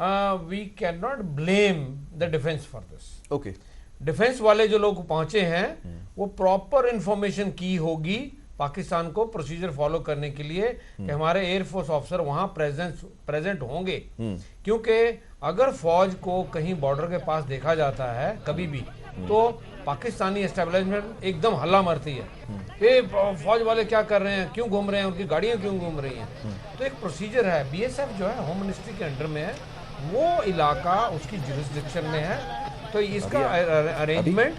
We can not blame the defence for this. Okay, defence वाले जो लोग पहुंचे हैं वो प्रॉपर इंफॉर्मेशन की होगी पाकिस्तान को प्रोसीजर फॉलो करने के लिए कि हमारे एयरफोर्स ऑफिसर वहां प्रेजेंट होंगे। क्योंकि अगर फौज को कहीं बॉर्डर के पास देखा जाता है कभी भी तो पाकिस्तानी एस्टेब्लिशमेंट एकदम हल्ला मारती है, ये फौज वाले क्या कर रहे हैं, क्यों घूम रहे हैं, उनकी गाड़ियां क्यों घूम रही हैं। तो एक प्रोसीजर है, बीएसएफ जो है होम मिनिस्ट्री के अंडर में है, वो इलाका उसकी जुरिस्डिक्शन में है, तो इसका arrangement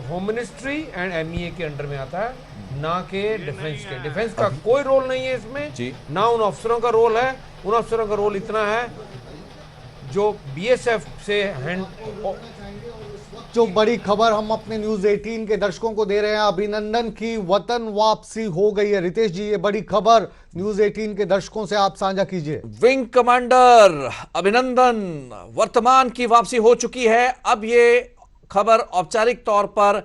home ministry and MEA के अंडर में आता है, ना कि डिफेंस के। डिफेंस का कोई रोल नहीं है इसमें, ना उन अफसरों का रोल है। उन अफसरों का रोल इतना है जो बीएसएफ से हैंड। जो बड़ी खबर हम अपने न्यूज 18 के दर्शकों को दे रहे हैं, अभिनंदन की वतन वापसी हो गई है। रितेश जी, ये बड़ी खबर न्यूज 18 के दर्शकों से आप साझा कीजिए। विंग कमांडर अभिनंदन वर्तमान की वापसी हो चुकी है। अब ये खबर औपचारिक तौर पर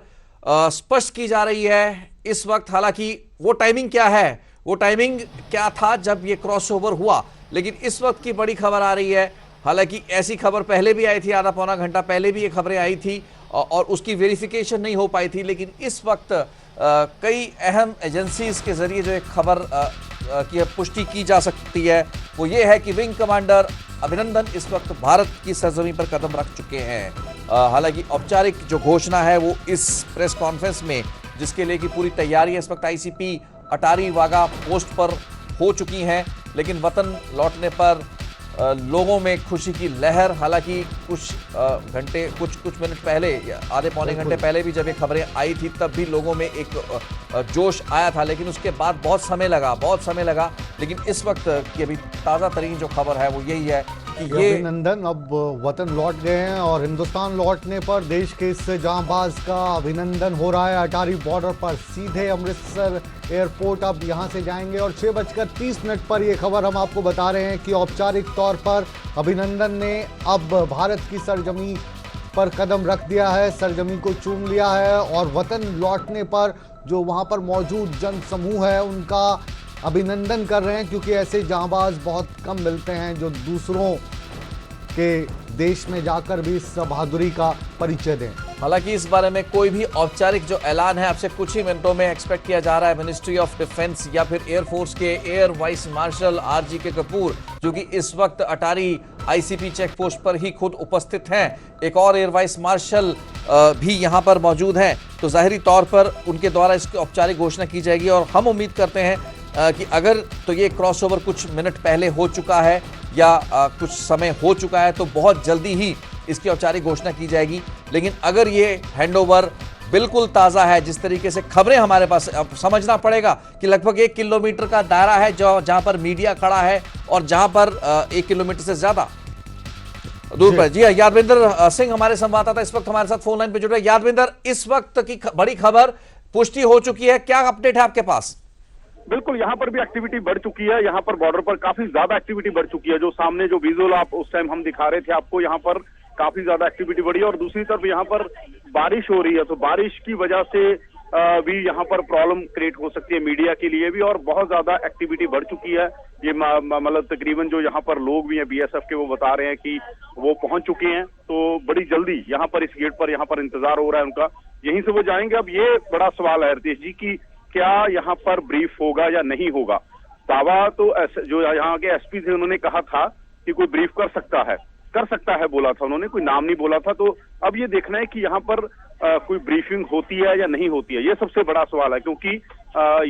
स्पष्ट की जा रही है इस वक्त। हालांकि वो टाइमिंग क्या है, वो टाइमिंग क्या था जब ये क्रॉसओवर हुआ, लेकिन इस वक्त की बड़ी खबर आ रही है। हालांकि ऐसी खबर पहले भी आई थी, आधा पौना घंटा पहले भी ये खबरें आई थी और उसकी वेरिफिकेशन नहीं हो पाई थी, लेकिन इस वक्त कई अहम एजेंसीज के जरिए जो एक खबर की पुष्टि की जा सकती है वो ये है कि विंग कमांडर अभिनंदन इस वक्त भारत की सरजमीं पर कदम रख चुके हैं। हालांकि औपचारिक जो घोषणा है वो इस प्रेस कॉन्फ्रेंस में, जिसके लिए की पूरी तैयारी इस वक्त आईसीपी अटारी वाघा पोस्ट पर हो चुकी हैं, लेकिन वतन लौटने पर लोगों में खुशी की लहर। हालांकि कुछ मिनट पहले, आधे पौने घंटे पहले भी जब ये खबरें आई थी तब भी लोगों में एक जोश आया था, लेकिन उसके बाद बहुत समय लगा। लेकिन इस वक्त की अभी ताज़ा तरीन जो खबर है वो यही है कि ये अभिनंदन अब वतन लौट गए हैं और हिंदुस्तान लौटने पर देश के इस जांबाज का अभिनंदन हो रहा है अटारी बॉर्डर पर। सीधे अमृतसर एयरपोर्ट अब यहां से जाएंगे और 6:30 पर ये खबर हम आपको बता रहे हैं कि औपचारिक तौर पर अभिनंदन ने अब भारत की सरजमी पर कदम रख दिया है, सरजमी को चूम लिया है और वतन लौटने पर जो वहां पर मौजूद जन समूह है उनका अभिनंदन कर रहे हैं, क्योंकि ऐसे जांबाज बहुत कम मिलते हैं जो दूसरों के देश में जाकर भी इस बहादुरी का परिचय दें। हालांकि इस बारे में कोई भी औपचारिक जो ऐलान है आपसे कुछ ही मिनटों में एक्सपेक्ट किया जा रहा है। मिनिस्ट्री ऑफ डिफेंस या फिर एयरफोर्स के air vice marshal RGK Kapoor, जो कि इस वक्त अटारी आईसीपी चेक पोस्ट पर ही खुद उपस्थित हैं, एक और एयर वाइस मार्शल भी यहां पर मौजूद हैं, तो जाहिरी तौर पर उनके द्वारा इसकी औपचारिक घोषणा की जाएगी। और हम उम्मीद करते हैं कि अगर तो ये क्रॉसओवर कुछ मिनट पहले हो चुका है या कुछ समय हो चुका है तो बहुत जल्दी ही इसकी औपचारिक घोषणा की जाएगी। लेकिन अगर ये हैंडओवर बिल्कुल ताज़ा है, जिस तरीके से खबरें हमारे पास, अब समझना पड़ेगा कि लगभग 1 किलोमीटर का दायरा है जहां पर मीडिया खड़ा है और जहां पर 1 किलोमीटर से ज्यादा दूर पर। जी हाँ, यादविंदर सिंह हमारे संवाददाता इस वक्त हमारे साथ फोन लाइन पर जुड़ रहे हैं। यादविंदर, इस वक्त की बड़ी खबर पुष्टि हो चुकी है, क्या अपडेट है आपके पास? बिल्कुल, यहाँ पर भी एक्टिविटी बढ़ चुकी है। यहाँ पर बॉर्डर पर काफी ज्यादा एक्टिविटी बढ़ चुकी है। जो सामने जो विजुअल आप उस टाइम हम दिखा रहे थे आपको, यहाँ पर काफी ज्यादा एक्टिविटी बढ़ी है और दूसरी तरफ यहाँ पर बारिश हो रही है, तो बारिश की वजह से भी यहाँ पर प्रॉब्लम क्रिएट हो सकती है मीडिया के लिए भी, और बहुत ज्यादा एक्टिविटी बढ़ चुकी है। ये मतलब तकरीबन जो यहाँ पर लोग भी हैं बीएसएफ के, वो बता रहे हैं कि वो पहुंच चुके हैं, तो बड़ी जल्दी यहाँ पर इस गेट पर यहाँ पर इंतजार हो रहा है उनका, यहीं से वो जाएंगे। अब ये बड़ा सवाल है रितेश जी की क्या यहाँ पर ब्रीफ होगा या नहीं होगा। दावा तो जो यहाँ के एसपी थे उन्होंने कहा था कि कोई ब्रीफ कर सकता है बोला था उन्होंने, कोई नाम नहीं बोला था। तो अब ये देखना है कि यहाँ पर कोई ब्रीफिंग होती है या नहीं होती है, ये सबसे बड़ा सवाल है, क्योंकि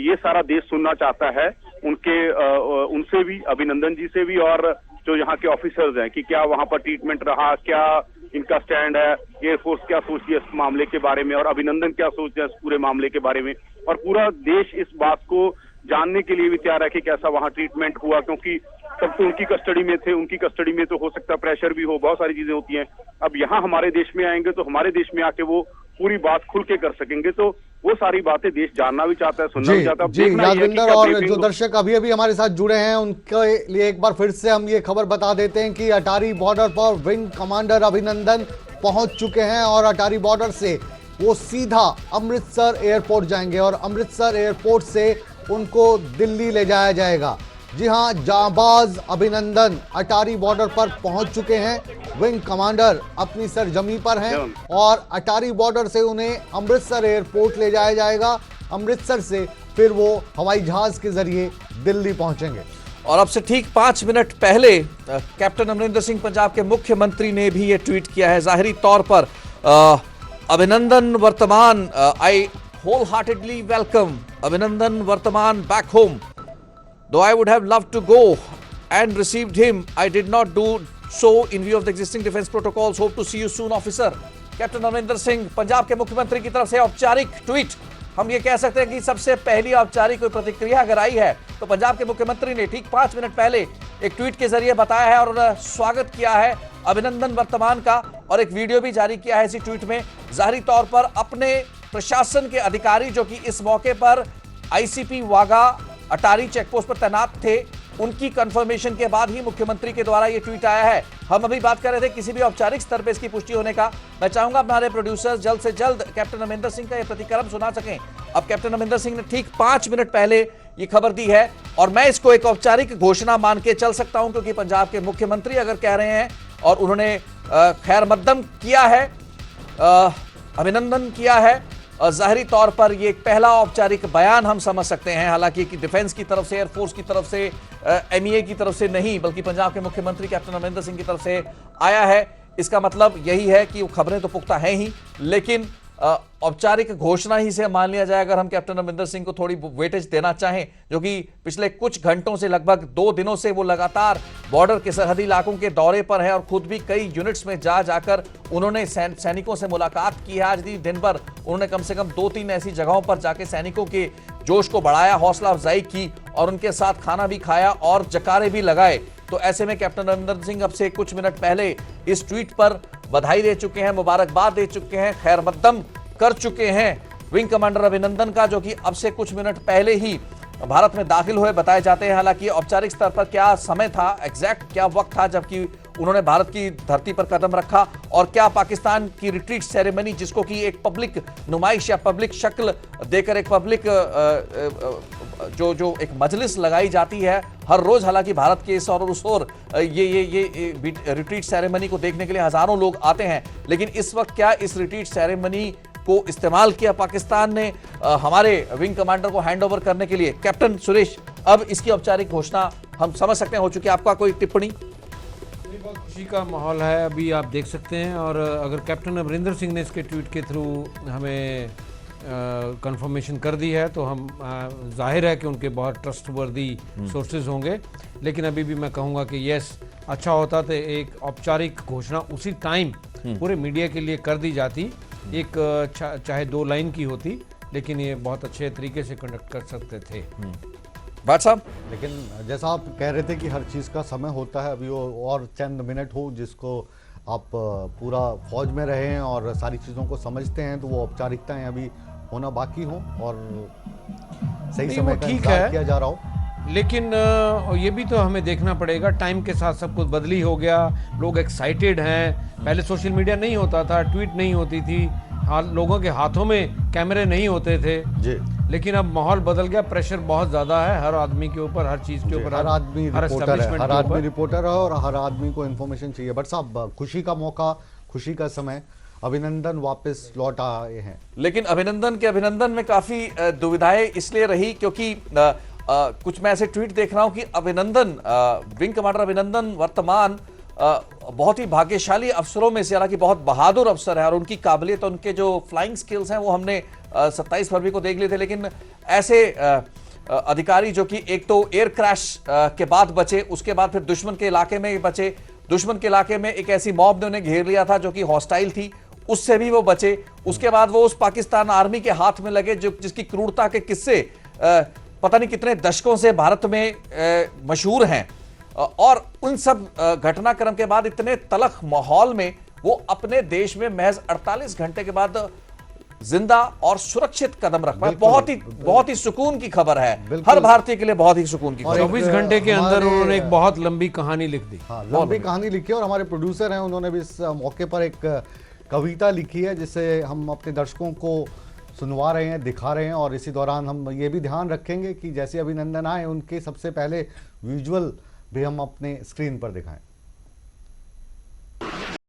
ये सारा देश सुनना चाहता है उनसे भी, अभिनंदन जी से भी, और जो यहाँ के ऑफिसर्स हैं कि क्या वहां पर ट्रीटमेंट रहा, क्या इनका स्टैंड है, एयरफोर्स क्या सोचती है इस मामले के बारे में, और अभिनंदन क्या सोचते हैं इस पूरे मामले के बारे में। और पूरा देश इस बात को जानने के लिए भी तैयार है कि कैसा वहां ट्रीटमेंट हुआ, क्योंकि सब तो उनकी कस्टडी में थे, उनकी कस्टडी में तो हो सकता है प्रेशर भी हो, बहुत सारी चीजें होती हैं। अब यहाँ हमारे देश में आएंगे तो हमारे देश में आके वो पूरी बात खुल के कर सकेंगे, तो वो सारी बातें देश जानना भी चाहता है, सुनना भी चाहता है। जी यादविंदर, और जो दर्शक अभी अभी हमारे साथ जुड़े हैं उनके लिए एक बार फिर से हम ये खबर बता देते हैं कि अटारी बॉर्डर पर विंग कमांडर अभिनंदन पहुंच चुके हैं और अटारी बॉर्डर से वो सीधा अमृतसर एयरपोर्ट जाएंगे और अमृतसर एयरपोर्ट से उनको दिल्ली ले जाया जाएगा। जी हां, जांबाज अभिनंदन अटारी बॉर्डर पर पहुंच चुके हैं। विंग कमांडर अपनी सरजमी पर हैं और अटारी बॉर्डर से उन्हें अमृतसर एयरपोर्ट ले जाया जाएगा। अमृतसर से फिर वो हवाई जहाज के जरिए दिल्ली पहुंचेंगे। और अब से ठीक 5 मिनट पहले कैप्टन अमरिंदर सिंह पंजाब के मुख्यमंत्री ने भी ये ट्वीट किया है। जाहिरी तौर पर अभिनंदन वर्तमान, आई होल हार्टेडली वेलकम अभिनंदन वर्तमान back home, though I would have loved to go and received him, I did not do so in view of the existing defense protocols. Hope to see you soon, officer. Captain Amarinder Singh Punjab के मुख्यमंत्री की तरफ से औपचारिक tweet. हम ये कह सकते हैं कि सबसे पहली औपचारिक कोई प्रतिक्रिया अगर आई है तो पंजाब के मुख्यमंत्री ने ठीक 5 मिनट पहले एक ट्वीट के जरिए बताया है और स्वागत किया है अभिनंदन वर्तमान का, और एक वीडियो भी जारी किया है इसी ट्वीट में। जाहिरी तौर पर अपने प्रशासन के अधिकारी जो कि इस मौके पर आईसीपी वाघा अटारी चेकपोस्ट पर तैनात थे, उनकी कंफर्मेशन के बाद ही मुख्यमंत्री के द्वारा यह ट्वीट आया है। हम अभी बात कर रहे थे किसी भी औपचारिक स्तर पर इसकी पुष्टि होने का। मैं चाहूंगा हमारे प्रोड्यूसर जल्द से जल्द कैप्टन अमरिंदर सिंह का यह प्रतिक्रम सुना सकें। अब कैप्टन अमरिंदर सिंह ने ठीक 5 मिनट पहले ये खबर दी है और मैं इसको एक औपचारिक घोषणा मान के चल सकता हूं, क्योंकि पंजाब के मुख्यमंत्री अगर कह रहे हैं और उन्होंने खैर मकदम किया है, अभिनंदन किया है, जाहिरी तौर पर ये एक पहला औपचारिक बयान हम समझ सकते हैं। हालांकि कि डिफेंस की तरफ से, एयरफोर्स की तरफ से, एमईए की तरफ से नहीं, बल्कि पंजाब के मुख्यमंत्री कैप्टन अमरिंदर सिंह की तरफ से आया है। इसका मतलब यही है कि वो खबरें तो पुख्ता हैं ही, लेकिन औपचारिक घोषणा ही से मान लिया जाए अगर हम कैप्टन अमरिंदर सिंह को थोड़ी वेटेज देना चाहें, जो कि पिछले कुछ घंटों से लगभग 2 दिनों से वो लगातार बॉर्डर के सरहदी इलाकों के दौरे पर है और खुद भी कई यूनिट्स में जाकर उन्होंने सैनिकों से मुलाकात की है। आज दिन भर उन्होंने कम से कम 2-3 ऐसी जगहों पर जाके सैनिकों के जोश को बढ़ाया, हौसला अफजाई की और उनके साथ खाना भी खाया और जकारे भी लगाए। तो ऐसे में कैप्टन अमरिंदर सिंह अब से कुछ मिनट पहले इस ट्वीट पर बधाई दे चुके हैं, मुबारकबाद दे चुके हैं, खैर मकदम कर चुके हैं विंग कमांडर अभिनंदन का, जो कि अब से कुछ मिनट पहले ही भारत में दाखिल हुए बताए जाते हैं। हालांकि औपचारिक स्तर पर क्या समय था, एग्जैक्ट क्या वक्त था जबकि उन्होंने भारत की धरती पर कदम रखा, और क्या पाकिस्तान की रिट्रीट सेरेमनी, जिसको कि एक पब्लिक नुमाइश या पब्लिक शक्ल देकर एक पब्लिक जो एक मजलिस लगाई जाती है हर रोज, हालांकि भारत के इस और उस ओर ये रिट्रीट सेरेमनी को देखने के लिए हजारों लोग आते हैं, लेकिन इस वक्त क्या इस रिट्रीट सेरेमनी को इस्तेमाल किया पाकिस्तान ने हमारे विंग कमांडर को हैंडओवर करने के लिए? कैप्टन सुरेश, अब इसकी औपचारिक घोषणा हम समझ सकते हैं हो चुकी है, आपका कोई टिप्पणी? बहुत खुशी का माहौल है, अभी आप देख सकते हैं। और अगर कैप्टन अमरिंदर सिंह ने इसके ट्वीट के थ्रू हमें कंफर्मेशन कर दी है तो हम जाहिर है कि उनके बहुत ट्रस्टवर्दी सोर्सेज होंगे। लेकिन अभी भी मैं कहूँगा कि यस, अच्छा होता तो एक औपचारिक घोषणा उसी टाइम पूरे मीडिया के लिए कर दी जाती, एक चाहे 2 लाइन की होती, लेकिन ये बहुत अच्छे तरीके से कंडक्ट कर सकते थे। भाट साहब, लेकिन जैसा आप कह रहे थे कि हर चीज़ का समय होता है, अभी वो और चंद मिनट हो जिसको आप पूरा फौज में रहे हैं और सारी चीज़ों को समझते हैं, तो वो औपचारिकताएं अभी होना बाकी हो और सही समय का इंतजार किया जा रहा हो। लेकिन ये भी तो हमें देखना पड़ेगा, टाइम के साथ सब कुछ बदली हो गया, लोग एक्साइटेड हैं। पहले सोशल मीडिया नहीं होता था, ट्वीट नहीं होती थी, लोगों के हाथों में कैमरे नहीं होते थे जी। लेकिन अब माहौल बदल गया, प्रेशर बहुत ज्यादा है हर आदमी के ऊपर, हर चीज के ऊपर, हर आदमी रिपोर्टर है और हर आदमी को इन्फॉर्मेशन चाहिए। बट साहब, खुशी का मौका, खुशी का समय, अभिनंदन वापस लौट आए हैं। लेकिन अभिनंदन में काफी दुविधाएं इसलिए रही क्योंकि कुछ मैं ऐसे ट्वीट देख रहा हूं कि अभिनंदन, विंग कमांडर अभिनंदन वर्तमान बहुत ही भाग्यशाली अफसरों में से, हालांकि बहुत बहादुर अफसर है और उनकी काबिलियत, उनके जो फ्लाइंग स्किल्स हैं वो हमने 27 फरवरी को देख लिए थे। लेकिन ऐसे अधिकारी जो कि एक तो एयर क्रैश के बाद बचे, उसके बाद फिर दुश्मन के इलाके में बचे, दुश्मन के इलाके में एक ऐसी मॉब ने उन्हें घेर लिया था जो कि हॉस्टाइल थी, उससे भी वो बचे, उसके बाद वो उस पाकिस्तान आर्मी के हाथ में लगे जिसकी क्रूरता के किस्से पता नहीं कितने दशकों से भारत में मशहूर हैं, और उन सब घटनाक्रम के बाद इतने तलख माहौल में वो अपने देश में महज 48 घंटे के बाद जिंदा और सुरक्षित कदम रख पाए। बहुत ही सुकून की खबर है, हर भारतीय के लिए बहुत ही सुकून की खबर। 24 घंटे के अंदर उन्होंने एक बहुत लंबी कहानी लिख दी। हाँ, लंबी कहानी लिखी और हमारे प्रोड्यूसर हैं, उन्होंने भी इस मौके पर एक कविता लिखी है जिसे हम अपने दर्शकों को सुनवा रहे हैं, दिखा रहे हैं। और इसी दौरान हम ये भी ध्यान रखेंगे कि जैसे अभिनंदन आए उनके सबसे पहले विजुअल भी हम अपने स्क्रीन पर दिखाएं।